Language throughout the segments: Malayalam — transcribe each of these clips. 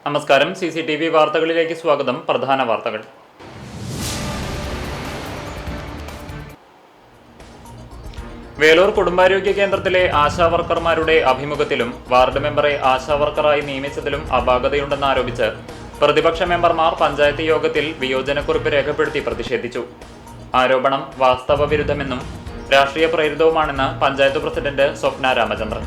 നമസ്കാരം. CCTV വാർത്തകളിലേക്ക് സ്വാഗതം. പ്രധാന വാർത്തകൾ. വേലൂർ കുടുംബാരോഗ്യ കേന്ദ്രത്തിലെ ആശാവർക്കർമാരുടെ അഭിമുഖത്തിലും വാർഡ് മെമ്പറെ ആശാവർക്കറായി നിയമിച്ചതിലും അപാകതയുണ്ടെന്നാരോപിച്ച് പ്രതിപക്ഷ മെമ്പർമാർ പഞ്ചായത്ത് യോഗത്തിൽ വിയോജനക്കുറിപ്പ് രേഖപ്പെടുത്തി പ്രതിഷേധിച്ചു. ആരോപണം വാസ്തവവിരുദ്ധമെന്നും രാഷ്ട്രീയ പ്രേരിതവുമാണെന്ന് പഞ്ചായത്ത് പ്രസിഡന്റ് സ്വപ്ന രാമചന്ദ്രൻ.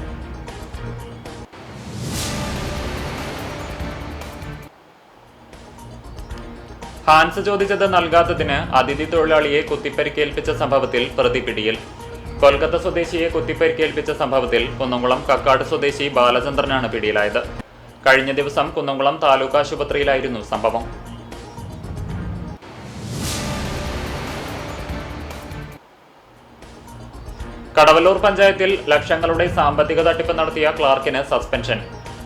ഹാൻസ് ചോദിച്ചത് നൽകാത്തതിന് അതിഥി തൊഴിലാളിയെ കുത്തിപ്പരിക്കേൽപ്പിച്ച സംഭവത്തിൽ പ്രതി പിടിയിൽ. കൊൽക്കത്ത സ്വദേശിയെ കുത്തിപ്പരിക്കേൽപ്പിച്ച സംഭവത്തിൽ കുന്നംകുളം കക്കാട് സ്വദേശി ബാലചന്ദ്രനാണ് പിടിയിലായത്. കഴിഞ്ഞ ദിവസം കുന്നംകുളം താലൂക്ക് ആശുപത്രിയിലായിരുന്നു സംഭവം. കടവല്ലൂർ പഞ്ചായത്തിൽ ലക്ഷങ്ങളുടെ സാമ്പത്തിക തട്ടിപ്പ് നടത്തിയ ക്ലാർക്കിന് സസ്പെൻഷൻ.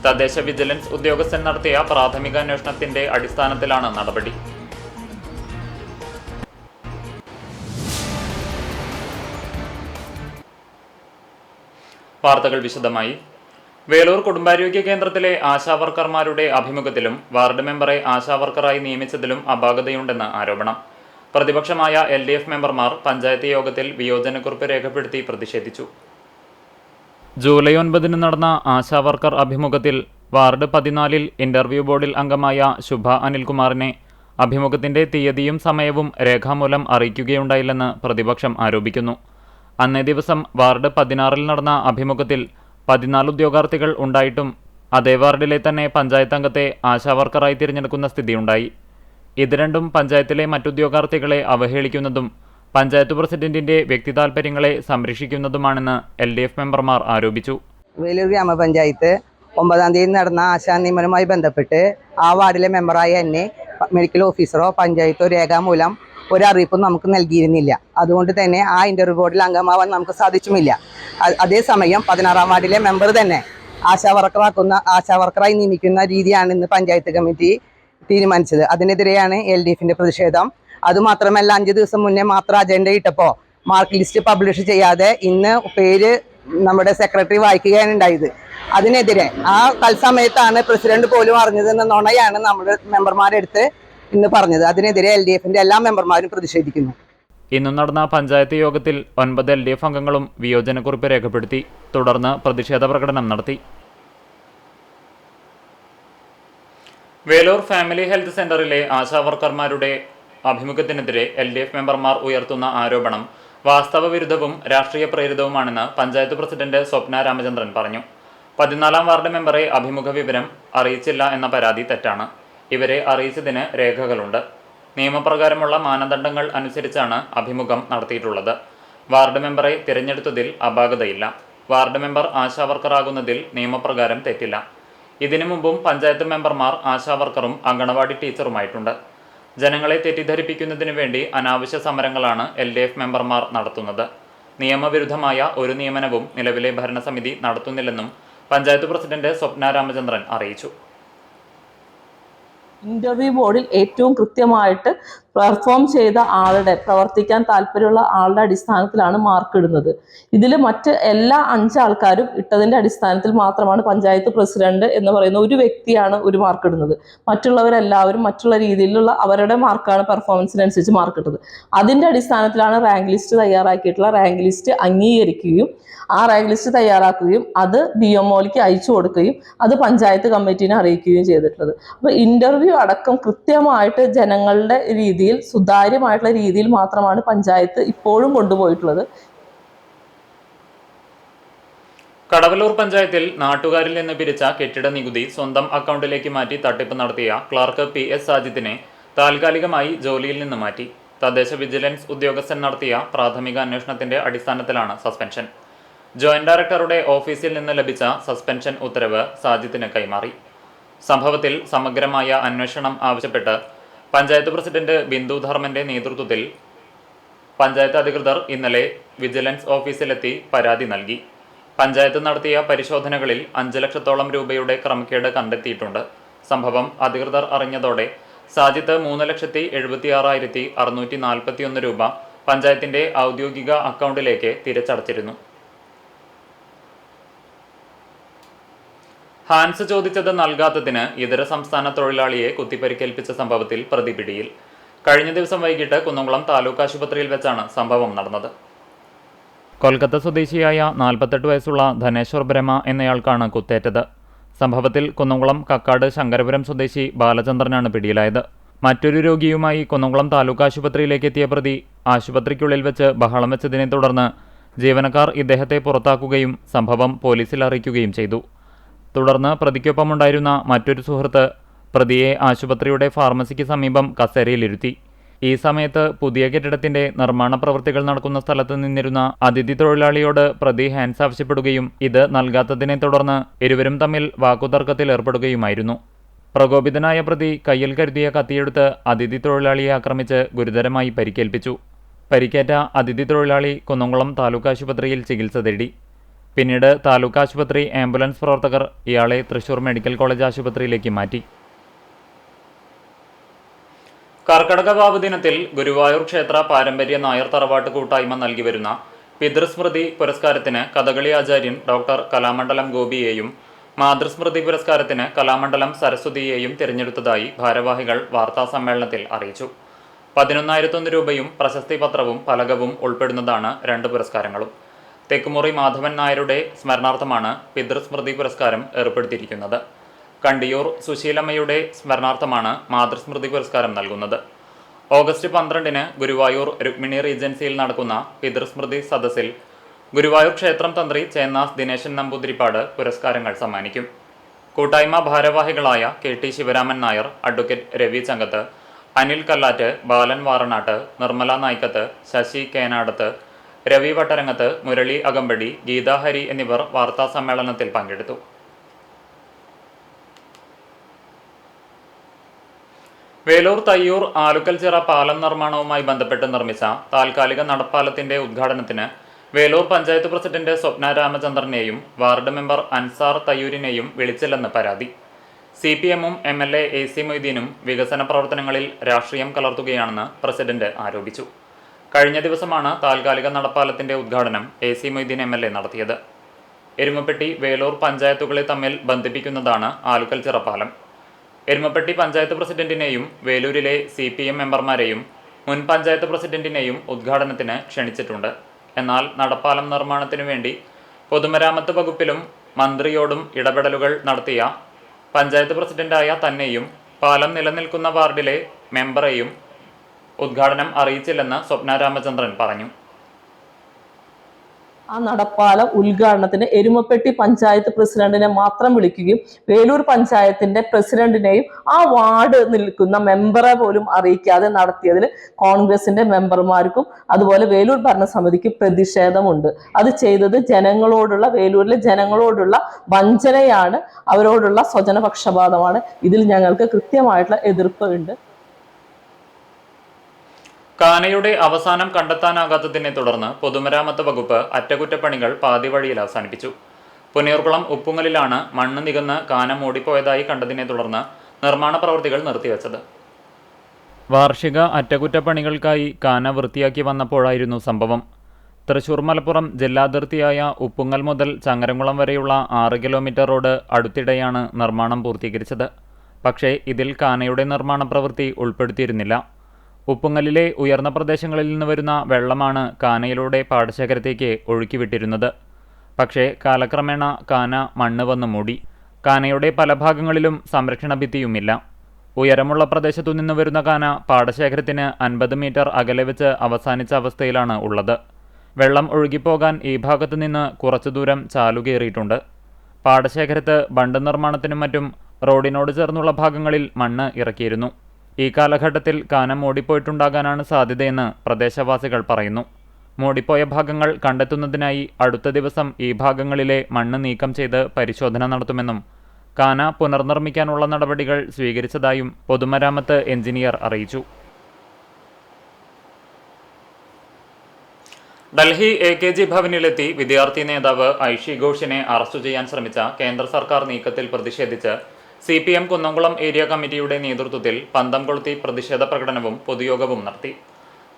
തദ്ദേശ വിജിലൻസ് ഉദ്യോഗസ്ഥൻ നടത്തിയ പ്രാഥമിക അന്വേഷണത്തിന്റെ അടിസ്ഥാനത്തിലാണ് നടപടി. വാർത്തകൾ വിശദമായി. വേലൂർ കുടുംബാരോഗ്യ കേന്ദ്രത്തിലെ ആശാവർക്കർമാരുടെ അഭിമുഖത്തിലും വാർഡ് മെമ്പറെ ആശാവർക്കറായി നിയമിച്ചതിലും അപാകതയുണ്ടെന്ന് ആരോപണം. പ്രതിപക്ഷമായ LDF മെമ്പർമാർ പഞ്ചായത്ത് യോഗത്തിൽ വിയോജനക്കുറിപ്പ് രേഖപ്പെടുത്തി പ്രതിഷേധിച്ചു. ജൂലൈ 9 നടന്ന ആശാവർക്കർ അഭിമുഖത്തിൽ വാർഡ് 14 ഇന്റർവ്യൂ ബോർഡിൽ അംഗമായ ശുഭ അനിൽകുമാറിനെ അഭിമുഖത്തിന്റെ തീയതിയും സമയവും രേഖാമൂലം അറിയിക്കുകയുണ്ടായില്ലെന്ന് പ്രതിപക്ഷം ആരോപിക്കുന്നു. അന്നേ ദിവസം വാർഡ് 16 നടന്ന അഭിമുഖത്തിൽ 14 ഉദ്യോഗാർത്ഥികൾ ഉണ്ടായിട്ടും അതേ വാർഡിലെ തന്നെ പഞ്ചായത്ത് അംഗത്തെ ആശാവർക്കറായി തിരഞ്ഞെടുക്കുന്ന സ്ഥിതിയുണ്ടായി. ഇത് രണ്ടും പഞ്ചായത്തിലെ മറ്റുദ്യോഗാർത്ഥികളെ അവഹേളിക്കുന്നതും പഞ്ചായത്ത് പ്രസിഡന്റിന്റെ വ്യക്തിതാൽപര്യങ്ങളെ സംരക്ഷിക്കുന്നതുമാണെന്ന് LDF മെമ്പർമാർ ആരോപിച്ചു. വേലൂർ ഗ്രാമപഞ്ചായത്ത് 9-ാം തീയതി നടന്ന ആശാ നിയമനവുമായി ബന്ധപ്പെട്ട് ആ വാർഡിലെ മെമ്പറായ എന്നെ മെഡിക്കൽ ഓഫീസറോ പഞ്ചായത്തോ രേഖാമൂലം ഒരറിയിപ്പും നമുക്ക് നൽകിയിരുന്നില്ല. അതുകൊണ്ട് തന്നെ ആ ഇന്റർവ്യൂ ബോർഡിൽ അംഗമാവാൻ നമുക്ക് സാധിച്ചുമില്ല. അതേസമയം 16-ാം വാർഡിലെ മെമ്പർ തന്നെ ആശാവർക്കറായി നിയമിക്കുന്ന രീതിയാണ് ഇന്ന് പഞ്ചായത്ത് കമ്മിറ്റി തീരുമാനിച്ചത്. അതിനെതിരെയാണ് LDFന്റെ പ്രതിഷേധം. അതുമാത്രമല്ല, 5 ദിവസം മുന്നേ മാത്രം അജണ്ട ഇട്ടപ്പോൾ മാർക്ക് ലിസ്റ്റ് പബ്ലിഷ് ചെയ്യാതെ ഇന്ന് പേര് നമ്മുടെ സെക്രട്ടറി വായിക്കുകയാണ് ഉണ്ടായത്. അതിനെതിരെ ആ തത്സമയത്താണ് പ്രസിഡന്റ് പോലും അറിഞ്ഞതെന്ന നുണയാണ് നമ്മുടെ മെമ്പർമാരെടുത്ത് ഇന്ന് പറഞ്ഞത്. അതിനെതിരെ LDFന്റെ എല്ലാ മെമ്പർമാരും പ്രതിഷേധിക്കുന്നു. ഇന്ന് നടന്ന പഞ്ചായത്ത് യോഗത്തിൽ 9 LDF അംഗങ്ങളും വിയോജനക്കുറിപ്പ് രേഖപ്പെടുത്തി. തുടർന്ന് പ്രതിഷേധ പ്രകടനം നടത്തി. വേലൂർ ഫാമിലി ഹെൽത്ത് സെന്ററിലെ ആശാവർക്കർമാരുടെ അഭിമുഖത്തിനെതിരെ LDF മെമ്പർമാർ ഉയർത്തുന്ന ആരോപണം വാസ്തവവിരുദ്ധവും രാഷ്ട്രീയ പ്രേരിതവുമാണെന്ന് പഞ്ചായത്ത് പ്രസിഡന്റ് സ്വപ്ന രാമചന്ദ്രൻ പറഞ്ഞു. 14-ാം വാർഡ് മെമ്പറെ അഭിമുഖ വിവരം അറിയിച്ചില്ല എന്ന പരാതി തെറ്റാണ്. ഇവരെ അറിയിച്ചതിന് രേഖകളുണ്ട്. നിയമപ്രകാരമുള്ള മാനദണ്ഡങ്ങൾ അനുസരിച്ചാണ് അഭിമുഖം നടത്തിയിട്ടുള്ളത്. വാർഡ് മെമ്പറെ തിരഞ്ഞെടുത്തതിൽ അപാകതയില്ല. വാർഡ് മെമ്പർ ആശാവർക്കറാകുന്നതിൽ നിയമപ്രകാരം തെറ്റില്ല. ഇതിനു മുമ്പും പഞ്ചായത്ത് മെമ്പർമാർ ആശാവർക്കറും അങ്കണവാടി ടീച്ചറുമായിട്ടുണ്ട്. ജനങ്ങളെ തെറ്റിദ്ധരിപ്പിക്കുന്നതിനു വേണ്ടി അനാവശ്യ സമരങ്ങളാണ് LDF മെമ്പർമാർ നടത്തുന്നത്. നിയമവിരുദ്ധമായ ഒരു നിയമനവും നിലവിലെ ഭരണസമിതി നടത്തുന്നില്ലെന്നും പഞ്ചായത്ത് പ്രസിഡന്റ് സ്വപ്ന രാമചന്ദ്രൻ അറിയിച്ചു. ഇന്റർവ്യൂ ബോർഡിൽ ഏറ്റവും കൃത്യമായിട്ട് പെർഫോം ചെയ്ത ആളുടെ, പ്രവർത്തിക്കാൻ താല്പര്യമുള്ള ആളുടെ അടിസ്ഥാനത്തിലാണ് മാർക്ക് ഇടുന്നത്. ഇതിൽ മറ്റ് എല്ലാ 5 ആൾക്കാരും ഇട്ടതിൻ്റെ അടിസ്ഥാനത്തിൽ മാത്രമാണ് പഞ്ചായത്ത് പ്രസിഡന്റ് എന്ന് പറയുന്ന ഒരു വ്യക്തിയാണ് ഒരു മാർക്ക് ഇടുന്നത്. മറ്റുള്ളവരെല്ലാവരും മറ്റുള്ള രീതിയിലുള്ള അവരുടെ മാർക്കാണ് പെർഫോമൻസിനനുസരിച്ച് മാർക്ക് ഇട്ടത്. അതിൻ്റെ അടിസ്ഥാനത്തിലാണ് റാങ്ക് ലിസ്റ്റ് തയ്യാറാക്കിയിട്ടുള്ള റാങ്ക് ലിസ്റ്റ് അംഗീകരിക്കുകയും ആ റാങ്ക് ലിസ്റ്റ് തയ്യാറാക്കുകയും അത് DMOക്ക് അയച്ചു കൊടുക്കുകയും അത് പഞ്ചായത്ത് കമ്മിറ്റീനെ അറിയിക്കുകയും ചെയ്തിട്ടുള്ളത്. അപ്പോൾ ഇന്റർവ്യൂ അടക്കം കൃത്യമായിട്ട് ജനങ്ങളുടെ രീതിയിൽ, സുതാര്യമായിട്ടുള്ള രീതിയിൽ മാത്രമാണ് പഞ്ചായത്ത് ഇപ്പോഴും കൊണ്ടുപോയിട്ടുള്ളത്. കടവല്ലൂർ പഞ്ചായത്തിൽ നാട്ടുകാരിൽ നിന്ന് പിരിച്ച കെട്ടിട നികുതി സ്വന്തം അക്കൗണ്ടിലേക്ക് മാറ്റി തട്ടിപ്പ് നടത്തിയ ക്ലാർക്ക് PS സാജിദിനെ താൽക്കാലികമായി ജോലിയിൽ നിന്ന് മാറ്റി. തദ്ദേശ വിജിലൻസ് ഉദ്യോഗസ്ഥൻ നടത്തിയ പ്രാഥമിക അന്വേഷണത്തിന്റെ അടിസ്ഥാനത്തിലാണ് സസ്പെൻഷൻ. ജോയിന്റ് ഡയറക്ടറുടെ ഓഫീസിൽ നിന്ന് ലഭിച്ച സസ്പെൻഷൻ ഉത്തരവ് സാജിദിന് കൈമാറി. സംഭവത്തിൽ സമഗ്രമായ അന്വേഷണം ആവശ്യപ്പെട്ട് പഞ്ചായത്ത് പ്രസിഡന്റ് ബിന്ദു ധർമ്മന്റെ നേതൃത്വത്തിൽ പഞ്ചായത്ത് അധികൃതർ ഇന്നലെ വിജിലൻസ് ഓഫീസിലെത്തി പരാതി നൽകി. പഞ്ചായത്ത് നടത്തിയ പരിശോധനകളിൽ 5 ലക്ഷത്തോളം രൂപയുടെ ക്രമക്കേട് കണ്ടെത്തിയിട്ടുണ്ട്. സംഭവം അധികൃതർ അറിഞ്ഞതോടെ സാജിത്ത് 3,76,641 രൂപ പഞ്ചായത്തിന്റെ ഔദ്യോഗിക അക്കൗണ്ടിലേക്ക് തിരിച്ചടച്ചിരുന്നു. ഹാൻസ് ചോദിച്ചത് നൽകാത്തതിന് ഇതര സംസ്ഥാന തൊഴിലാളിയെ കുത്തിപ്പരിക്കേൽപ്പിച്ച സംഭവത്തിൽ പ്രതി പിടിയിൽ. കഴിഞ്ഞ ദിവസം വൈകിട്ട് കുന്നംകുളം താലൂക്ക് ആശുപത്രിയിൽ വെച്ചാണ് സംഭവം നടന്നത്. കൊൽക്കത്ത സ്വദേശിയായ 48 വയസ്സുള്ള ധനേശ്വർ ബ്രഹ്മ എന്നയാൾക്കാണ് കുത്തേറ്റത്. സംഭവത്തിൽ കുന്നംകുളം കക്കാട് ശങ്കരപുരം സ്വദേശി ബാലചന്ദ്രനാണ് പിടിയിലായത്. മറ്റൊരു രോഗിയുമായി കുന്നംകുളം താലൂക്ക് ആശുപത്രിയിലേക്ക് എത്തിയ പ്രതി ആശുപത്രിക്കുള്ളിൽ വെച്ച് ബഹളം വെച്ചതിനെ തുടർന്ന് ജീവനക്കാർ ഇദ്ദേഹത്തെ പുറത്താക്കുകയും സംഭവം പോലീസിൽ അറിയിക്കുകയും ചെയ്തു. തുടർന്ന് പ്രതിക്കൊപ്പമുണ്ടായിരുന്ന മറ്റൊരു സുഹൃത്ത് പ്രതിയെ ആശുപത്രിയുടെ ഫാർമസിക്ക് സമീപം കസേരയിലിരുത്തി. ഈ സമയത്ത് പുതിയ കെട്ടിടത്തിന്റെ നിർമ്മാണ പ്രവൃത്തികൾ നടക്കുന്ന സ്ഥലത്ത് നിന്നിരുന്ന അതിഥി തൊഴിലാളിയോട് പ്രതി ഹാൻസ് ആവശ്യപ്പെടുകയും ഇത് നൽകാത്തതിനെ തുടർന്ന് ഇരുവരും തമ്മിൽ വാക്കുതർക്കത്തിൽ ഏർപ്പെടുകയുമായിരുന്നു. പ്രകോപിതനായ പ്രതി കയ്യിൽ കരുതിയ കത്തിയെടുത്ത് അതിഥി തൊഴിലാളിയെ ആക്രമിച്ച് ഗുരുതരമായി പരിക്കേൽപ്പിച്ചു. പരിക്കേറ്റ അതിഥി തൊഴിലാളി കുന്നംകുളം താലൂക്ക് ആശുപത്രിയിൽ ചികിത്സ തേടി. പിന്നീട് താലൂക്ക് ആശുപത്രി ആംബുലൻസ് പ്രവർത്തകർ ഇയാളെ തൃശൂർ മെഡിക്കൽ കോളേജ് ആശുപത്രിയിലേക്ക് മാറ്റി. കർക്കടക വാവ് ദിനത്തിൽ ഗുരുവായൂർ ക്ഷേത്ര പാരമ്പര്യ നായർ തറവാട്ട് കൂട്ടായ്മ നൽകി വരുന്ന പിതൃസ്മൃതി പുരസ്കാരത്തിന് കഥകളി ആചാര്യൻ ഡോക്ടർ കലാമണ്ഡലം ഗോപിയെയും മാതൃസ്മൃതി പുരസ്കാരത്തിന് കലാമണ്ഡലം സരസ്വതിയെയും തിരഞ്ഞെടുത്തതായി ഭാരവാഹികൾ വാർത്താസമ്മേളനത്തിൽ അറിയിച്ചു. 11,001 രൂപയും പ്രശസ്തി പത്രവും ഫലകവും ഉൾപ്പെടുന്നതാണ് രണ്ട് പുരസ്കാരങ്ങളും. തെക്കുമുറി മാധവൻ നായരുടെ സ്മരണാർത്ഥമാണ് പിതൃസ്മൃതി പുരസ്കാരം ഏർപ്പെടുത്തിയിരിക്കുന്നത്. കണ്ടിയൂർ സുശീലമ്മയുടെ സ്മരണാർത്ഥമാണ് മാതൃസ്മൃതി പുരസ്കാരം നൽകുന്നത്. ഓഗസ്റ്റ് 12-ന് ഗുരുവായൂർ രുക്മിണി റീജൻസിയിൽ നടക്കുന്ന പിതൃസ്മൃതി സദസ്സിൽ ഗുരുവായൂർ ക്ഷേത്രം തന്ത്രി ചേന്നാസ് ദിനേശൻ നമ്പൂതിരിപ്പാട് പുരസ്കാരങ്ങൾ സമ്മാനിക്കും. കൂട്ടായ്മ ഭാരവാഹികളായ KT ശിവരാമൻ നായർ, അഡ്വക്കേറ്റ് രവി ചങ്കത്ത്, അനിൽ കല്ലാറ്റ്, ബാലൻ വാറനാട്ട്, നിർമ്മല നായ്ക്കത്ത്, ശശി കേനാടത്ത്, രവി വട്ടരങ്ങത്ത്, മുരളി അകമ്പടി, ഗീതാഹരി എന്നിവർ വാർത്താസമ്മേളനത്തിൽ പങ്കെടുത്തു. വേലൂർ തയ്യൂർ ആലുക്കൽച്ചിറ പാലം നിർമ്മാണവുമായി ബന്ധപ്പെട്ട് നിർമ്മിച്ച താൽക്കാലിക നടപ്പാലത്തിന്റെ ഉദ്ഘാടനത്തിന് വേലൂർ പഞ്ചായത്ത് പ്രസിഡന്റ് സ്വപ്ന രാമചന്ദ്രനെയും വാർഡ് മെമ്പർ അൻസാർ തയ്യൂരിനെയും വിളിച്ചില്ലെന്ന് പരാതി. CPM-ഉം MLA AC മൊയ്തീനും വികസന പ്രവർത്തനങ്ങളിൽ രാഷ്ട്രീയം കലർത്തുകയാണെന്ന് പ്രസിഡന്റ് ആരോപിച്ചു. കഴിഞ്ഞ ദിവസമാണ് താൽക്കാലിക നടപ്പാലത്തിന്റെ ഉദ്ഘാടനം AC മൊയ്തീൻ MLA നടത്തിയത്. എരുമപ്പെട്ടി വേലൂർ പഞ്ചായത്തുകളെ തമ്മിൽ ബന്ധിപ്പിക്കുന്നതാണ് ആലുക്കൽച്ചിറ പാലം. എരുമപ്പെട്ടി പഞ്ചായത്ത് പ്രസിഡന്റിനെയും വേലൂരിലെ CPM മെമ്പർമാരെയും മുൻ പഞ്ചായത്ത് പ്രസിഡന്റിനെയും ഉദ്ഘാടനത്തിന് ക്ഷണിച്ചിട്ടുണ്ട്. എന്നാൽ നടപ്പാലം നിർമ്മാണത്തിനു വേണ്ടി പൊതുമരാമത്ത് വകുപ്പിലും മന്ത്രിയോടും ഇടപെടലുകൾ നടത്തിയ പഞ്ചായത്ത് പ്രസിഡന്റായ തന്നെയും പാലം നിലനിൽക്കുന്ന വാർഡിലെ മെമ്പറെയും ഉദ്ഘാടനം അറിയിച്ചില്ലെന്ന് സ്വപ്ന രാമചന്ദ്രൻ പറഞ്ഞു. ആ നടപ്പാലം ഉദ്ഘാടനത്തിന് എരുമപ്പെട്ടി പഞ്ചായത്ത് പ്രസിഡന്റിനെ മാത്രം വിളിക്കുകയും വേലൂർ പഞ്ചായത്തിന്റെ പ്രസിഡന്റിനെയും ആ വാർഡ് നിൽക്കുന്ന മെമ്പറെ പോലും അറിയിക്കാതെ നടത്തിയതിൽ കോൺഗ്രസിന്റെ മെമ്പർമാർക്കും അതുപോലെ വേലൂർ ഭരണസമിതിക്ക് പ്രതിഷേധമുണ്ട്. അത് ചെയ്തത് ജനങ്ങളോടുള്ള, വേലൂരിലെ ജനങ്ങളോടുള്ള വഞ്ചനയാണ്, അവരോടുള്ള സ്വജനപക്ഷപാതമാണ്. ഇതിൽ ഞങ്ങൾക്ക് കൃത്യമായിട്ടുള്ള എതിർപ്പ് ഉണ്ട്. കാനയുടെ അവസാനം കണ്ടെത്താനാകാത്തതിനെ തുടർന്ന് പൊതുമരാമത്ത് വകുപ്പ് അറ്റകുറ്റപ്പണികൾ പാതിവഴിയിൽ അവസാനിപ്പിച്ചു. പുന്നയൂർകുളം ഉപ്പുങ്ങലിലാണ് മണ്ണ് നികന്ന് കാന മൂടിപ്പോയതായി കണ്ടതിനെ തുടർന്ന് നിർമ്മാണ പ്രവൃത്തികൾ നിർത്തിവെച്ചത്. വാർഷിക അറ്റകുറ്റപ്പണികൾക്കായി കാന വൃത്തിയാക്കി വന്നപ്പോഴായിരുന്നു സംഭവം. തൃശൂർ മലപ്പുറം ജില്ലാതിർത്തിയായ ഉപ്പുങ്ങൽ മുതൽ ചങ്ങരംകുളം വരെയുള്ള 6 കിലോമീറ്റർ റോഡ് അടുത്തിടെയാണ് നിർമ്മാണം പൂർത്തീകരിച്ചത്. പക്ഷേ ഇതിൽ കാനയുടെ നിർമ്മാണ പ്രവൃത്തി ഉൾപ്പെടുത്തിയിരുന്നില്ല. ഉപ്പുങ്ങലിലെ ഉയർന്ന പ്രദേശങ്ങളിൽ നിന്ന് വരുന്ന വെള്ളമാണ് കാനയിലൂടെ പാടശേഖരത്തേക്ക് ഒഴുക്കിവിട്ടിരുന്നത്. പക്ഷേ കാലക്രമേണ കാന മണ്ണ് വന്ന് മൂടി. കാനയുടെ പല ഭാഗങ്ങളിലും സംരക്ഷണ ഭിത്തിയുമില്ല. ഉയരമുള്ള പ്രദേശത്തു നിന്ന് വരുന്ന കാന പാടശേഖരത്തിന് 50 മീറ്റർ അകലെ വെച്ച് അവസാനിച്ച അവസ്ഥയിലാണ് ഉള്ളത്. വെള്ളം ഒഴുകിപ്പോകാൻ ഈ ഭാഗത്തു നിന്ന് കുറച്ചു ദൂരം ചാലുകയറിയിട്ടുണ്ട്. പാടശേഖരത്ത് ബണ്ട് നിർമ്മാണത്തിനും മറ്റും റോഡിനോട് ചേർന്നുള്ള ഭാഗങ്ങളിൽ മണ്ണ് ഇറക്കിയിരുന്നു. ഈ കാലഘട്ടത്തിൽ കാന മൂടിപ്പോയിട്ടുണ്ടാകാനാണ് സാധ്യതയെന്ന് പ്രദേശവാസികൾ പറയുന്നു. മൂടിപ്പോയ ഭാഗങ്ങൾ കണ്ടെത്തുന്നതിനായി അടുത്ത ദിവസം ഈ ഭാഗങ്ങളിലെ മണ്ണ് നീക്കം ചെയ്ത് പരിശോധന നടത്തുമെന്നും കാന പുനർനിർമ്മിക്കാനുള്ള നടപടികൾ സ്വീകരിച്ചതായും പൊതുമരാമത്ത് എഞ്ചിനീയർ അറിയിച്ചു. ഡൽഹി AKG ഭവനിലെത്തി വിദ്യാർത്ഥി നേതാവ് ഐഷി ഘോഷിനെ അറസ്റ്റ് ചെയ്യാൻ ശ്രമിച്ച കേന്ദ്ര സർക്കാർ നീക്കത്തിൽ പ്രതിഷേധിച്ച് CPM കുന്നംകുളം ഏരിയ കമ്മിറ്റിയുടെ നേതൃത്വത്തിൽ പന്തം കൊളുത്തി പ്രതിഷേധ പ്രകടനവും പൊതുയോഗവും നടത്തി.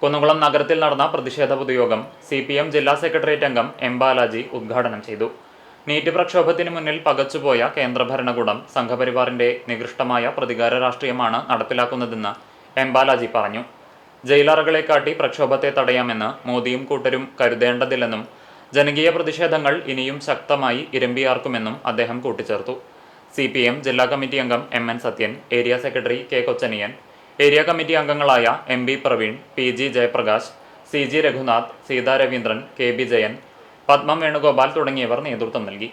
കുന്നംകുളം നഗരത്തിൽ നടന്ന പ്രതിഷേധ പൊതുയോഗം CPM ജില്ലാ സെക്രട്ടേറിയറ്റ് അംഗം M. ബാലാജി ഉദ്ഘാടനം ചെയ്തു. നീറ്റ് പ്രക്ഷോഭത്തിന് മുന്നിൽ പകച്ചുപോയ കേന്ദ്ര ഭരണകൂടം സംഘപരിവാറിന്റെ നികൃഷ്ടമായ പ്രതികാര രാഷ്ട്രീയമാണ് നടപ്പിലാക്കുന്നതെന്ന് എം ബാലാജി പറഞ്ഞു. ജയിലറകളെ കാട്ടി പ്രക്ഷോഭത്തെ തടയാമെന്ന് മോദിയും കൂട്ടരും കരുതേണ്ടതില്ലെന്നും ജനകീയ പ്രതിഷേധങ്ങൾ ഇനിയും ശക്തമായി ഇരമ്പിയാർക്കുമെന്നും അദ്ദേഹം കൂട്ടിച്ചേർത്തു. CPM ജില്ലാ കമ്മിറ്റി അംഗം MN Sathyan, area secretary K Kochaniyan, area committee അംഗങ്ങളായ MB Praveen, PG Jayaprakash, CG Raghunath, Seetha Raveendran, KB Jayan, Padmam Venugopal തുടങ്ങിയവർ നേതൃത്വം നൽകി.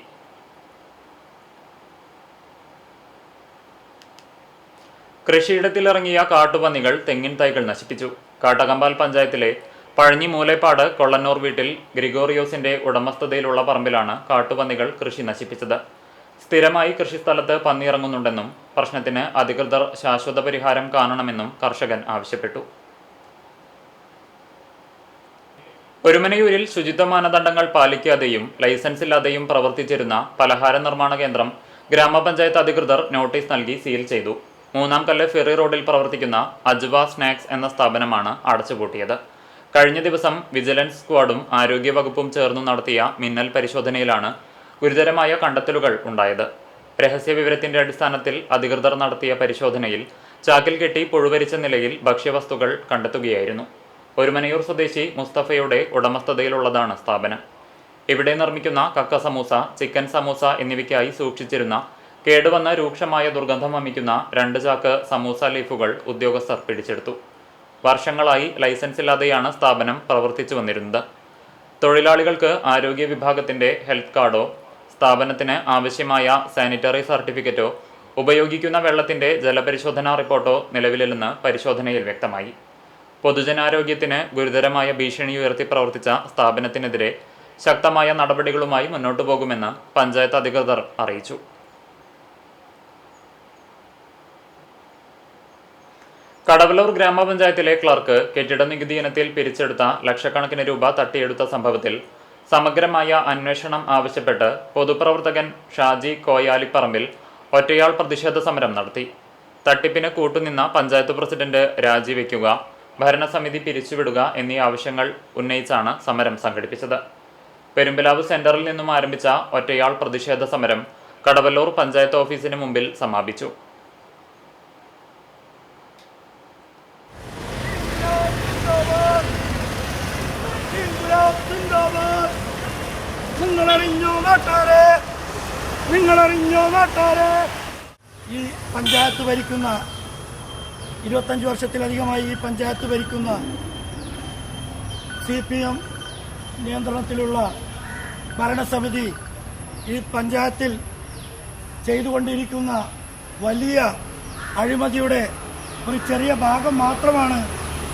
കൃഷിയിടത്തിലിറങ്ങിയ കാട്ടുപന്നികൾ തെങ്ങിൻ തൈകൾ നശിപ്പിച്ചു. കാട്ടകമ്പാൽ പഞ്ചായത്തിലെ പഴഞ്ഞി മൂലേപ്പാട് കൊള്ളന്നൂർ വീട്ടിൽ ഗ്രിഗോറിയോസിന്റെ ഉടമസ്ഥതയിലുള്ള പറമ്പിലാണ് കാട്ടുപന്നികൾ കൃഷി നശിപ്പിച്ചത്. സ്ഥിരമായി കൃഷിസ്ഥലത്ത് പന്നി ഇറങ്ങുന്നുണ്ടെന്നും പ്രശ്നത്തിന് അധികൃതർ ശാശ്വത പരിഹാരം കാണണമെന്നും കർഷകൻ ആവശ്യപ്പെട്ടു. ഒരുമനയൂരിൽ ശുചിത്വ മാനദണ്ഡങ്ങൾ പാലിക്കാതെയും ലൈസൻസ് ഇല്ലാതെയും പ്രവർത്തിച്ചിരുന്ന പലഹാര നിർമ്മാണ കേന്ദ്രം ഗ്രാമപഞ്ചായത്ത് അധികൃതർ നോട്ടീസ് നൽകി സീൽ ചെയ്തു. മൂന്നാംകല്ല് ഫെറി റോഡിൽ പ്രവർത്തിക്കുന്ന അജ്വ സ്നാക്സ് എന്ന സ്ഥാപനമാണ് അടച്ചുപൂട്ടിയത്. കഴിഞ്ഞ ദിവസം വിജിലൻസ് സ്ക്വാഡും ആരോഗ്യവകുപ്പും ചേർന്നു നടത്തിയ മിന്നൽ പരിശോധനയിലാണ് ഗുരുതരമായ കണ്ടെത്തലുകൾ ഉണ്ടായത്. രഹസ്യവിവരത്തിന്റെ അടിസ്ഥാനത്തിൽ അധികൃതർ നടത്തിയ പരിശോധനയിൽ ചാക്കിൽ കെട്ടി പുഴുവരിച്ച നിലയിൽ ഭക്ഷ്യവസ്തുക്കൾ കണ്ടെത്തുകയായിരുന്നു. ഒരുമനയൂർ സ്വദേശി മുസ്തഫയുടെ ഉടമസ്ഥതയിലുള്ളതാണ് സ്ഥാപനം. ഇവിടെ നിർമ്മിക്കുന്ന കക്ക സമൂസ, ചിക്കൻ സമൂസ എന്നിവയ്ക്കായി സൂക്ഷിച്ചിരുന്ന കേടുവന്ന രൂക്ഷമായ ദുർഗന്ധം വമിക്കുന്ന 2 ചാക്ക് സമൂസ ലീഫുകൾ ഉദ്യോഗസ്ഥർ പിടിച്ചെടുത്തു. വർഷങ്ങളായി ലൈസൻസ് ഇല്ലാതെയാണ് സ്ഥാപനം പ്രവർത്തിച്ചു വന്നിരുന്നത്. തൊഴിലാളികൾക്ക് ആരോഗ്യ വിഭാഗത്തിന്റെ ഹെൽത്ത് കാർഡോ സ്ഥാപനത്തിന് ആവശ്യമായ സാനിറ്ററി സർട്ടിഫിക്കറ്റോ ഉപയോഗിക്കുന്ന വെള്ളത്തിന്റെ ജലപരിശോധനാ റിപ്പോർട്ടോ നിലവിലില്ലെന്ന് പരിശോധനയിൽ വ്യക്തമായി. പൊതുജനാരോഗ്യത്തിന് ഗുരുതരമായ ഭീഷണി ഉയർത്തി പ്രവർത്തിച്ച സ്ഥാപനത്തിനെതിരെ ശക്തമായ നടപടികളുമായി മുന്നോട്ടു പോകുമെന്ന് പഞ്ചായത്ത് അധികൃതർ അറിയിച്ചു. കടവല്ലൂർ ഗ്രാമപഞ്ചായത്തിലെ ക്ലർക്ക് കെട്ടിട നികുതി ഇനത്തിൽ പിരിച്ചെടുത്ത ലക്ഷക്കണക്കിന് രൂപ തട്ടിയെടുത്ത സംഭവത്തിൽ സമഗ്രമായ അന്വേഷണം ആവശ്യപ്പെട്ട് പൊതുപ്രവർത്തകൻ ഷാജി കോയാലിപ്പറമ്പിൽ ഒറ്റയാൾ പ്രതിഷേധ സമരം നടത്തി. തട്ടിപ്പിന് കൂട്ടുനിന്ന പഞ്ചായത്ത് പ്രസിഡന്റ് രാജിവെക്കുക, ഭരണസമിതി പിരിച്ചുവിടുക എന്നീ ആവശ്യങ്ങൾ ഉന്നയിച്ചാണ് സമരം സംഘടിപ്പിച്ചത്. പെരുമ്പിലാവ് സെന്ററിൽ നിന്നും ആരംഭിച്ച ഒറ്റയാൾ പ്രതിഷേധ സമരം കടവല്ലൂർ പഞ്ചായത്ത് ഓഫീസിന് മുമ്പിൽ സമാപിച്ചു. നിങ്ങളറിഞ്ഞോ നാട്ടാരെ, ഈ പഞ്ചായത്ത് ഭരിക്കുന്ന 25 വർഷത്തിലധികമായി ഈ പഞ്ചായത്ത് ഭരിക്കുന്ന CPM നിയന്ത്രണത്തിലുള്ള ഭരണസമിതി ഈ പഞ്ചായത്തിൽ ചെയ്തുകൊണ്ടിരിക്കുന്ന വലിയ അഴിമതിയുടെ ഒരു ചെറിയ ഭാഗം മാത്രമാണ്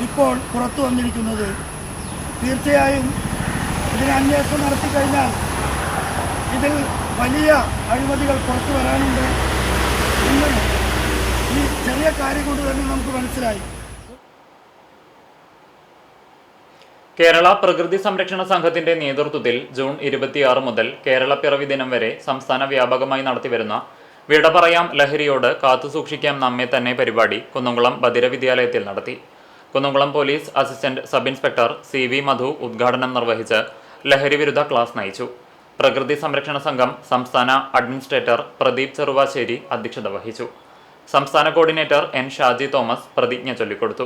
ഇപ്പോൾ പുറത്തു വന്നിരിക്കുന്നത്. തീർച്ചയായും ഇതിന് അന്വേഷണം നടത്തിക്കഴിഞ്ഞാൽ ഇതിൽ വലിയ അഴിമതികൾ പുറത്തു വരാനുണ്ട് എന്ന് ഈ ചെറിയ കാര്യം കൊണ്ട് തന്നെ നമുക്ക് മനസ്സിലായി. കേരള പ്രകൃതി സംരക്ഷണ സംഘത്തിന്റെ നേതൃത്വത്തിൽ ജൂൺ 26 മുതൽ കേരള പിറവി ദിനം വരെ സംസ്ഥാന വ്യാപകമായി നടത്തിവരുന്ന വിട പറയാം ലഹരിയോട് കാത്തുസൂക്ഷിക്കാം നമ്മെ തന്നെ പരിപാടി കുന്നംകുളം ബദിര വിദ്യാലയത്തിൽ നടത്തി. Kunnamkulam police assistant sub inspector CV മധു ഉദ്ഘാടനം നിർവഹിച്ച് ലഹരി വിരുദ്ധ ക്ലാസ് നയിച്ചു. പ്രകൃതി സംരക്ഷണ സംഘം സംസ്ഥാന അഡ്മിനിസ്ട്രേറ്റർ പ്രദീപ് ചെറുവാശ്ശേരി അധ്യക്ഷത വഹിച്ചു. സംസ്ഥാന കോർഡിനേറ്റർ N ഷാജി തോമസ് പ്രതിജ്ഞ ചൊല്ലിക്കൊടുത്തു.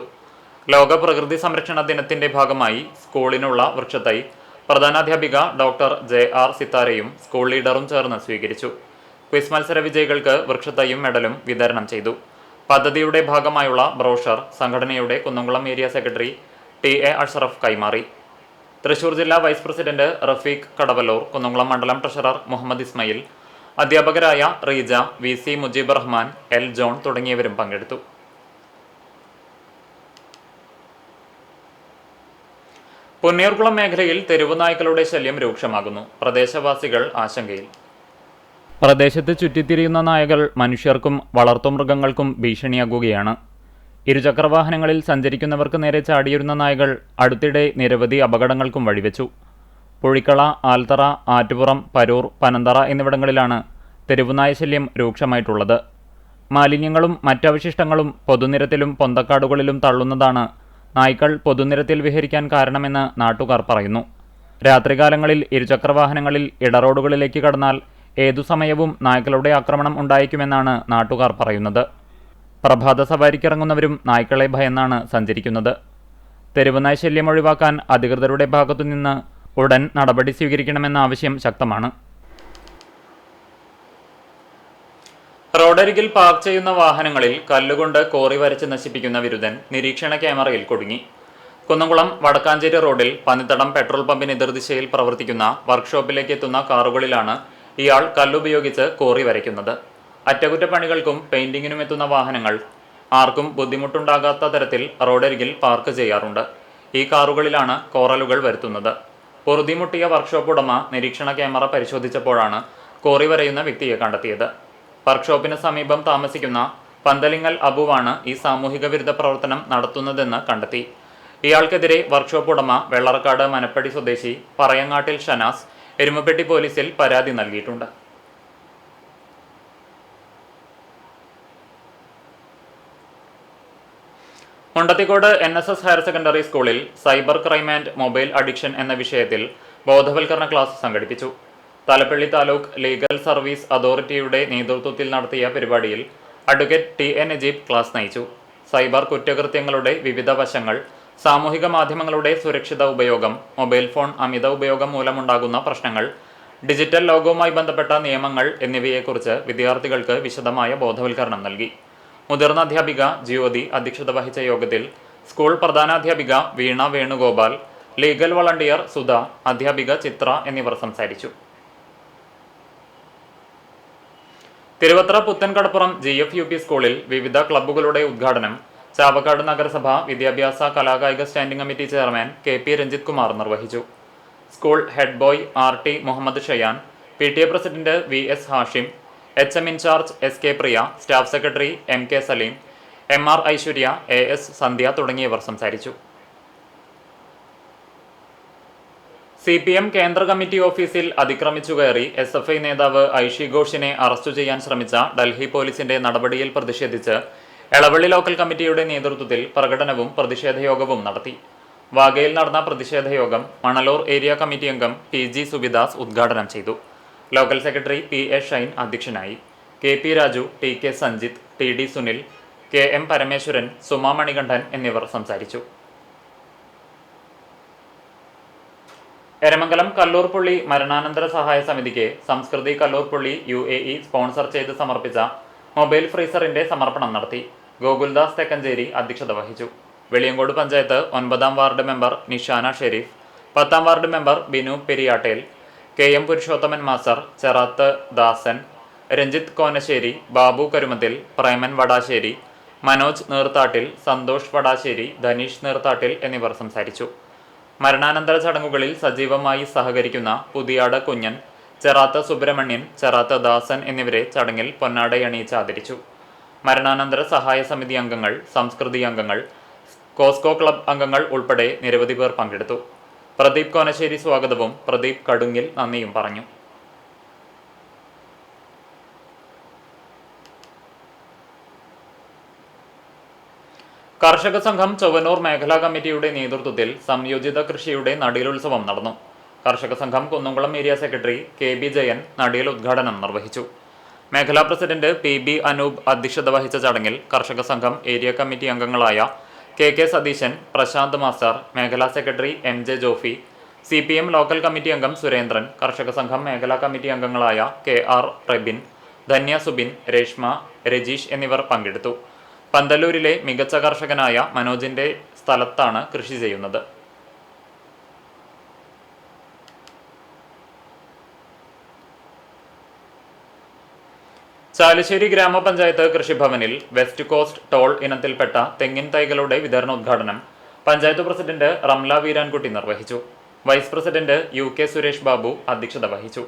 ലോക പ്രകൃതി സംരക്ഷണ ദിനത്തിന്റെ ഭാഗമായി സ്കൂളിനുള്ള വൃക്ഷത്തൈ പ്രധാനാധ്യാപിക ഡോക്ടർ JR സിത്താരയും സ്കൂൾ ലീഡറും ചേർന്ന് സ്വീകരിച്ചു. ക്വിസ് മത്സര വിജയികൾക്ക് വൃക്ഷത്തൈയും മെഡലും വിതരണം ചെയ്തു. പദ്ധതിയുടെ ഭാഗമായുള്ള ബ്രോഷർ സംഘടനയുടെ Kunnamkulam area secretary TA Ashraf കൈമാറി. തൃശൂർ ജില്ലാ വൈസ് പ്രസിഡന്റ് റഫീഖ് കടവല്ലൂർ, കുന്നംകുളം മണ്ഡലം ട്രഷറർ മുഹമ്മദ് ഇസ്മയിൽ, അധ്യാപകരായ Reeja, VC Mujeeb Rahman, L John തുടങ്ങിയവരും പങ്കെടുത്തു. പൊന്നിയൂർകുളം മേഖലയിൽ തെരുവുനായ്ക്കളുടെ ശല്യം രൂക്ഷമാകുന്നു. പ്രദേശവാസികൾ ആശങ്കയിൽ. പ്രദേശത്ത് ചുറ്റിത്തിരിയുന്ന നായകൾ മനുഷ്യർക്കും വളർത്തുമൃഗങ്ങൾക്കും ഭീഷണിയാകുകയാണ്. ഇരുചക്രവാഹനങ്ങളിൽ സഞ്ചരിക്കുന്നവർക്ക് നേരെ ചാടിയിരുന്ന നായകൾ അടുത്തിടെ നിരവധി അപകടങ്ങൾക്കും വഴിവെച്ചു. പുഴിക്കള, ആൽത്തറ, ആറ്റുപുറം, പരൂർ, പനന്തറ എന്നിവിടങ്ങളിലാണ് തെരുവുനായ ശല്യം രൂക്ഷമായിട്ടുള്ളത്. മാലിന്യങ്ങളും മറ്റവശിഷ്ടങ്ങളും പൊതുനിരത്തിലും പൊന്തക്കാടുകളിലും തള്ളുന്നതാണ് നായ്ക്കൾ പൊതുനിരത്തിൽ വിഹരിക്കാൻ കാരണമെന്ന് നാട്ടുകാർ പറയുന്നു. രാത്രികാലങ്ങളിൽ ഇരുചക്രവാഹനങ്ങളിൽ ഇടറോഡുകളിലേക്ക് കടന്നാൽ ഏതു സമയവും നായ്ക്കളുടെ ആക്രമണം ഉണ്ടായേക്കുമെന്നാണ് നാട്ടുകാർ പറയുന്നത്. പ്രഭാത സവാരിക്കിറങ്ങുന്നവരും നായ്ക്കളെ ഭയന്നാണ് സഞ്ചരിക്കുന്നത്. തെരുവുനായ ശല്യം ഒഴിവാക്കാൻ അധികൃതരുടെ ഭാഗത്തുനിന്ന് ഉടൻ നടപടി സ്വീകരിക്കണമെന്ന ആവശ്യം ശക്തമാണ്. റോഡരികിൽ പാർക്ക് ചെയ്യുന്ന വാഹനങ്ങളിൽ കല്ലുകൊണ്ട് കോറി വരച്ച് നശിപ്പിക്കുന്ന വിരുദ്ധൻ നിരീക്ഷണ ക്യാമറയിൽ കുടുങ്ങി. കുന്നംകുളം വടക്കാഞ്ചേരി റോഡിൽ പന്നിത്തടം പെട്രോൾ പമ്പിന് എതിർദിശയിൽ പ്രവർത്തിക്കുന്ന വർക്ക്ഷോപ്പിലേക്ക് എത്തുന്ന കാറുകളിലാണ് ഇയാൾ കല്ലുപയോഗിച്ച് കോറി വരയ്ക്കുന്നത്. അറ്റകുറ്റപ്പണികൾക്കും പെയിന്റിങ്ങിനും എത്തുന്ന വാഹനങ്ങൾ ആർക്കും ബുദ്ധിമുട്ടുണ്ടാകാത്ത തരത്തിൽ റോഡരികിൽ പാർക്ക് ചെയ്യാറുണ്ട്. ഈ കാറുകളിലാണ് കോറലുകൾ വരുത്തുന്നത്. പൊറുതിമുട്ടിയ വർക്ക്ഷോപ്പ് ഉടമ നിരീക്ഷണ ക്യാമറ പരിശോധിച്ചപ്പോഴാണ് കോറി വരയുന്ന വ്യക്തിയെ കണ്ടെത്തിയത്. വർക്ക്ഷോപ്പിന് സമീപം താമസിക്കുന്ന പന്തലിങ്ങൽ അബുവാണ് ഈ സാമൂഹിക വിരുദ്ധ പ്രവർത്തനം നടത്തുന്നതെന്ന് കണ്ടെത്തി. ഇയാൾക്കെതിരെ വർക്ക്ഷോപ്പ് ഉടമ വെള്ളറക്കാട് മനപ്പടി സ്വദേശി പറയങ്ങാട്ടിൽ ഷനാസ് എരുമപ്പെട്ടി പോലീസിൽ പരാതി നൽകിയിട്ടുണ്ട്. മുണ്ടത്തിക്കോട് NSS ഹയർ സെക്കൻഡറി സ്കൂളിൽ cyber crime and mobile addiction എന്ന വിഷയത്തിൽ ബോധവൽക്കരണ ക്ലാസ് സംഘടിപ്പിച്ചു. തലപ്പള്ളി താലൂക്ക് ലീഗൽ സർവീസ് അതോറിറ്റിയുടെ നേതൃത്വത്തിൽ നടത്തിയ പരിപാടിയിൽ അഡ്വക്കേറ്റ് TN നജീബ് ക്ലാസ് നയിച്ചു. സൈബർ കുറ്റകൃത്യങ്ങളുടെ വിവിധ വശങ്ങൾ, സാമൂഹിക മാധ്യമങ്ങളുടെ സുരക്ഷിത ഉപയോഗം, മൊബൈൽ ഫോൺ അമിത ഉപയോഗം മൂലമുണ്ടാകുന്ന പ്രശ്നങ്ങൾ, ഡിജിറ്റൽ ലോകവുമായി ബന്ധപ്പെട്ട നിയമങ്ങൾ എന്നിവയെക്കുറിച്ച് വിദ്യാർത്ഥികൾക്ക് വിശദമായ ബോധവൽക്കരണം നൽകി. മുതിർന്ന അധ്യാപിക ജ്യോതി അധ്യക്ഷത വഹിച്ച യോഗത്തിൽ സ്കൂൾ പ്രധാനാധ്യാപിക വീണ വേണുഗോപാൽ, ലീഗൽ വളണ്ടിയർ സുധ, അധ്യാപിക ചിത്ര എന്നിവർ സംസാരിച്ചു. തിരുവത്ര പുത്തൻകടപ്പുറം GFUP സ്കൂളിൽ വിവിധ ക്ലബ്ബുകളുടെ ഉദ്ഘാടനം ചാവക്കാട് നഗരസഭ വിദ്യാഭ്യാസ കലാകായിക standing committee chairman KP Ranjith Kumar നിർവഹിച്ചു. School head boy RT Muhammad Shayan, PTA president VS Hashim, HM incharge SK Priya, staff secretary MK Saleem, MR Aishwarya, AS Sandhya തുടങ്ങിയവർ സംസാരിച്ചു. CPM കേന്ദ്ര കമ്മിറ്റി ഓഫീസിൽ അതിക്രമിച്ചു കയറി SFI നേതാവ് ഐഷി ഘോഷിനെ അറസ്റ്റ് ചെയ്യാൻ ശ്രമിച്ച ഡൽഹി പോലീസിന്റെ നടപടിയിൽ പ്രതിഷേധിച്ച് എളവള്ളി ലോക്കൽ കമ്മിറ്റിയുടെ നേതൃത്വത്തിൽ പ്രകടനവും പ്രതിഷേധയോഗവും നടത്തി. വാഗയിൽ നടന്ന പ്രതിഷേധയോഗം മണലൂർ ഏരിയ കമ്മിറ്റി അംഗം PG സുബിദാസ് ഉദ്ഘാടനം ചെയ്തു. ലോക്കൽ സെക്രട്ടറി PA ഷൈൻ അധ്യക്ഷനായി. KP Raju, TK Sanjith, TD Sunil, KM Parameswaran, Suma Manikandan എന്നിവർ സംസാരിച്ചു. എരമംഗലം കല്ലൂർപുള്ളി മരണാനന്തര സഹായ സമിതിക്ക് സംസ്കൃതി കല്ലൂർപുള്ളി UAE സ്പോൺസർ ചെയ്ത് സമർപ്പിച്ച മൊബൈൽ ഫ്രീസറിന്റെ സമർപ്പണം നടത്തി. ഗോകുൽദാസ് തെക്കഞ്ചേരി അധ്യക്ഷത വഹിച്ചു. വെളിയങ്കോട് പഞ്ചായത്ത് 9ാം വാർഡ് മെമ്പർ നിഷാന ഷെരീഫ്, 10ാം ward member Binu Periyattel, KM Purushothaman master, Cherath Dasan, Ranjith Konassery, Babu Karumathil, Preman Vadassery, Manoj Neerthattil, Santhosh Vadassery, Dhaneesh Neerthattil എന്നിവർ സംസാരിച്ചു. മരണാനന്തര ചടങ്ങുകളിൽ സജീവമായി സഹകരിക്കുന്ന പുതിയാട് കുഞ്ഞൻ, ചെറാത്ത് സുബ്രഹ്മണ്യൻ, ചെറാത്ത് ദാസൻ എന്നിവരെ ചടങ്ങിൽ പൊന്നാടയണിയിച്ച് ആദരിച്ചു. മരണാനന്തര സഹായ സമിതി അംഗങ്ങൾ, സംസ്കൃതി അംഗങ്ങൾ, കോസ്കോ ക്ലബ് അംഗങ്ങൾ ഉൾപ്പെടെ നിരവധി പേർ പങ്കെടുത്തു. പ്രദീപ് കോനശ്ശേരി സ്വാഗതവും പ്രദീപ് കടുങ്ങിൽ നന്ദിയും പറഞ്ഞു. കർഷക സംഘം ചൊവ്വന്നൂർ മേഖലാ കമ്മിറ്റിയുടെ നേതൃത്വത്തിൽ സംയോജിത കൃഷിയുടെ നടീലുത്സവം നടന്നു. കർഷക സംഘം Kunnamkulam area secretary KB Jayan നടീൽ ഉദ്ഘാടനം നിർവഹിച്ചു. മേഖലാ പ്രസിഡന്റ് PB അനൂപ് അധ്യക്ഷത വഹിച്ച ചടങ്ങിൽ കർഷക സംഘം ഏരിയ കമ്മിറ്റി അംഗങ്ങളായ KK സതീശൻ, പ്രശാന്ത് മാസ്റ്റർ, മേഖലാ secretary MJ Jofy, CPM local committee അംഗം സുരേന്ദ്രൻ, കർഷക സംഘം മേഖലാ കമ്മിറ്റി അംഗങ്ങളായ KR റെബിൻ, ധന്യ സുബിൻ, രേഷ്മ, രജീഷ് എന്നിവർ പങ്കെടുത്തു. പന്തല്ലൂരിലെ മികച്ച കർഷകനായ മനോജിന്റെ സ്ഥലത്താണ് കൃഷി ചെയ്യുന്നത്. ചാലിശ്ശേരി ഗ്രാമപഞ്ചായത്ത് കൃഷിഭവനിൽ വെസ്റ്റ് കോസ്റ്റ് ടോൾ ഇനത്തിൽപ്പെട്ട തെങ്ങിൻ തൈകളുടെ വിതരണോദ്ഘാടനം പഞ്ചായത്ത് പ്രസിഡന്റ് റംല വീരാൻകുട്ടി നിർവഹിച്ചു. Vice president UK Suresh Babu അധ്യക്ഷത വഹിച്ചു.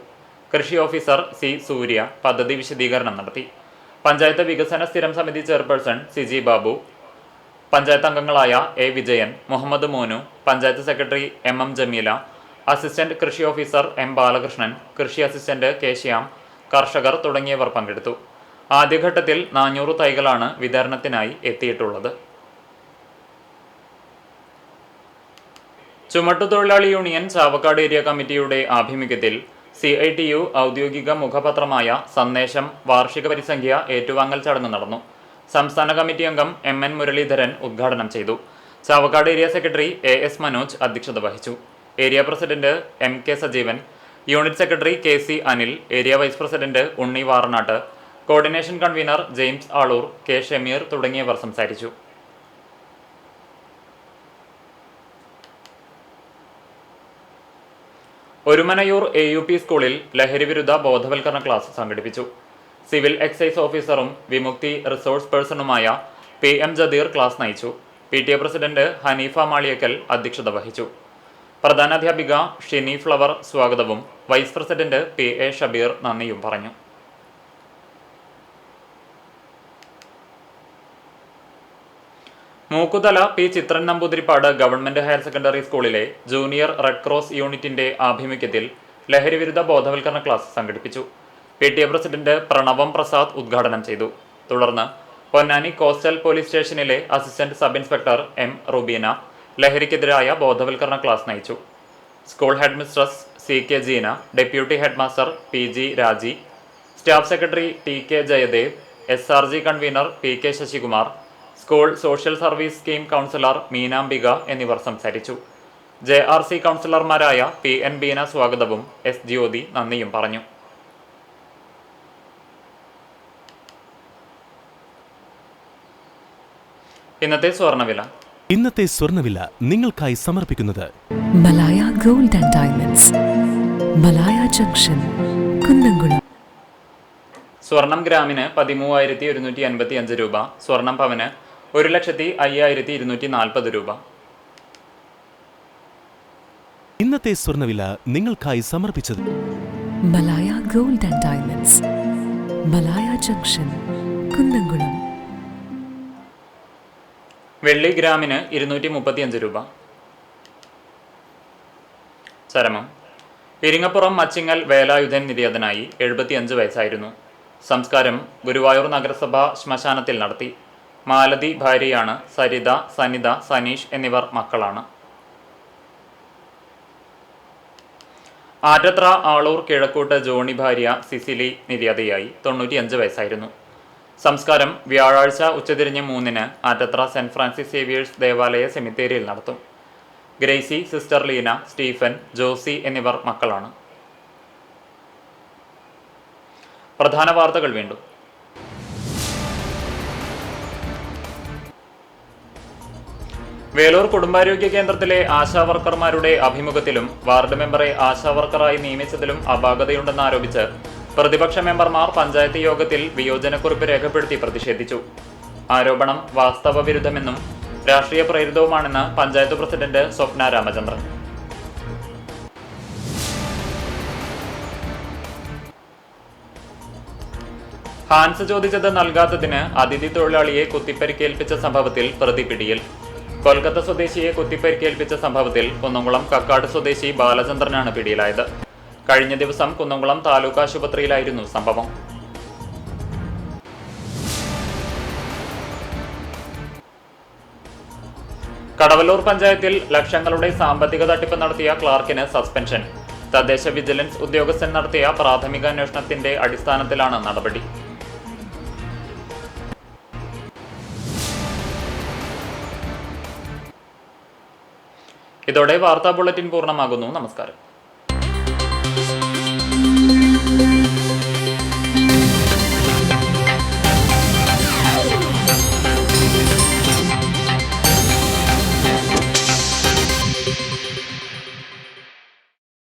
കൃഷി ഓഫീസർ C സൂര്യ പദ്ധതി വിശദീകരണം നടത്തി. പഞ്ചായത്ത് വികസന സ്ഥിരം സമിതി ചെയർപേഴ്സൺ CG ബാബു, പഞ്ചായത്ത് അംഗങ്ങളായ A Vijayan, Muhammad Monu, panchayat secretary MM Jameela, assistant കൃഷി ഓഫീസർ M ബാലകൃഷ്ണൻ, കൃഷി അസിസ്റ്റന്റ് K ശ്യാം, കർഷകർ തുടങ്ങിയവർ പങ്കെടുത്തു. ആദ്യഘട്ടത്തിൽ 400 തൈകളാണ് വിതരണത്തിനായി എത്തിയിട്ടുള്ളത്. ചുമട്ടുതൊഴിലാളി യൂണിയൻ ചാവക്കാട് ഏരിയ കമ്മിറ്റിയുടെ ആഭിമുഖ്യത്തിൽ CITU ഔദ്യോഗിക മുഖപത്രമായ സന്ദേശം വാർഷിക പരിസംഖ്യ ഏറ്റുവാങ്ങൽ ചടങ്ങ് നടന്നു. സംസ്ഥാന കമ്മിറ്റി അംഗം MN മുരളീധരൻ ഉദ്ഘാടനം ചെയ്തു. Chavakkad area secretary AS Manoj അധ്യക്ഷത വഹിച്ചു. Area president MK Sajeevan, unit secretary KC Anil, area vice president Unni Varanattu, coordination convener James Aloor, K Shameer തുടങ്ങിയവർ സംസാരിച്ചു. ഒരുമനയൂർ AUP സ്കൂളിൽ ലഹരിവിരുദ്ധ ബോധവൽക്കരണ ക്ലാസ് സംഘടിപ്പിച്ചു. സിവിൽ എക്സൈസ് ഓഫീസറും വിമുക്തി റിസോഴ്സ് പേഴ്സണുമായ PM ജദീർ ക്ലാസ് നയിച്ചു. PTA പ്രസിഡന്റ് ഹനീഫ മാളിയക്കൽ അധ്യക്ഷത വഹിച്ചു. പ്രധാനാധ്യാപിക ഷിനി ഫ്ലവർ സ്വാഗതവും വൈസ് പ്രസിഡന്റ് PA ഷബീർ നന്ദിയും പറഞ്ഞു. Mookkuthala P Chithran Namboothirippad government higher secondary സ്കൂളിലെ ജൂനിയർ റെഡ് ക്രോസ് യൂണിറ്റിന്റെ ആഭിമുഖ്യത്തിൽ ലഹരിവിരുദ്ധ ബോധവൽക്കരണ ക്ലാസ് സംഘടിപ്പിച്ചു. PTA പ്രസിഡന്റ് പ്രണവം പ്രസാദ് ഉദ്ഘാടനം ചെയ്തു. തുടർന്ന് പൊന്നാനി കോസ്റ്റൽ പോലീസ് സ്റ്റേഷനിലെ assistant sub inspector M Rubeena ലഹരിക്കെതിരായ ബോധവൽക്കരണ ക്ലാസ് നയിച്ചു. School head mistress CK Jeena, deputy head master PG Raji, staff secretary TK Jayadev, SRG convener PK Sasikumar, school social service scheme counsellor Meenambika എന്നിവർ സംസാരിച്ചു. JRC കൗൺസിലർമാരായ PN ബീന സ്വാഗതവും S ജ്യോതി നന്ദിയും പറഞ്ഞു. ഇന്നത്തെ സ്വർണ്ണവില നിങ്ങൾക്കായി സമർപ്പിക്കുന്നത് Malaya gold and diamonds, Malaya junction, Kunnamkulam. സ്വർണം ഗ്രാമിന് 13,155 രൂപ, സ്വർണം പവന് 1,05,240 രൂപ. ഇന്നത്തെ സ്വർണ്ണവില നിങ്ങൾക്കായി സമർപ്പിച്ചത് Malaya gold and diamonds, Malaya junction, Kunnamkulam. വെള്ളി ഗ്രാമിന് 235 രൂപ. ചരമം: ഇരിങ്ങപ്പുറം മച്ചിങ്ങൽ വേലായുധൻ നിര്യാതനായി. 75 വയസ്സായിരുന്നു. സംസ്കാരം ഗുരുവായൂർ നഗരസഭ ശ്മശാനത്തിൽ നടത്തി. മാലതി ഭാര്യയാണ്. സരിത, സനിത, സനീഷ് എന്നിവർ മക്കളാണ്. ആറ്റത്ര ആളൂർ കിഴക്കൂട്ട് ജോണി ഭാര്യ സിസിലി നിര്യാതയായി. 95 വയസ്സായിരുന്നു. സംസ്കാരം വ്യാഴാഴ്ച ഉച്ചതിരിഞ്ഞ് 3-ന് ആറ്റത്ര സെന്റ് ഫ്രാൻസിസ് സേവിയേഴ്സ് ദേവാലയ സെമിത്തേരിയിൽ നടത്തും. Gracy, sister Leena, Stephen, Josy എന്നിവർ മക്കളാണ്. പ്രധാന വാർത്തകൾ വീണ്ടും. വേലൂർ കുടുംബാരോഗ്യ കേന്ദ്രത്തിലെ ആശാവർക്കർമാരുടെ അഭിമുഖത്തിലും വാർഡ് മെമ്പറെ ആശാവർക്കറായി നിയമിച്ചതിലും അപാകതയുണ്ടെന്നാരോപിച്ച് പ്രതിപക്ഷ മെമ്പർമാർ പഞ്ചായത്ത് യോഗത്തിൽ വിയോജനക്കുറിപ്പ് രേഖപ്പെടുത്തി പ്രതിഷേധിച്ചു. ആരോപണം വാസ്തവവിരുദ്ധമെന്നും രാഷ്ട്രീയ പ്രേരിതവുമാണെന്ന് പഞ്ചായത്ത് പ്രസിഡന്റ് സ്വപ്ന രാമചന്ദ്രൻ. ഹാൻസ് ചോദിച്ചത് നൽകാത്തതിന് അതിഥി തൊഴിലാളിയെ കുത്തിപ്പരിക്കേൽപ്പിച്ച സംഭവത്തിൽ പ്രതി പിടിയിൽ. കൊൽക്കത്ത സ്വദേശിയെ കുത്തിപ്പരിക്കേൽപ്പിച്ച സംഭവത്തിൽ കുന്നംകുളം കക്കാട് സ്വദേശി ബാലചന്ദ്രനാണ് പിടിയിലായത്. കഴിഞ്ഞ ദിവസം കുന്നംകുളം താലൂക്ക് ആശുപത്രിയിലായിരുന്നു സംഭവം. കടവല്ലൂർ പഞ്ചായത്തിൽ ലക്ഷങ്ങളുടെ സാമ്പത്തിക തട്ടിപ്പ് നടത്തിയ ക്ലാർക്കിന് സസ്പെൻഷൻ. തദ്ദേശ വിജിലൻസ് ഉദ്യോഗസ്ഥൻ നടത്തിയ പ്രാഥമിക അന്വേഷണത്തിന്റെ അടിസ്ഥാനത്തിലാണ് നടപടി. ഇതോടെ വാർത്താ ബുള്ളറ്റിൻ പൂർണ്ണമാകുന്നു. നമസ്കാരം.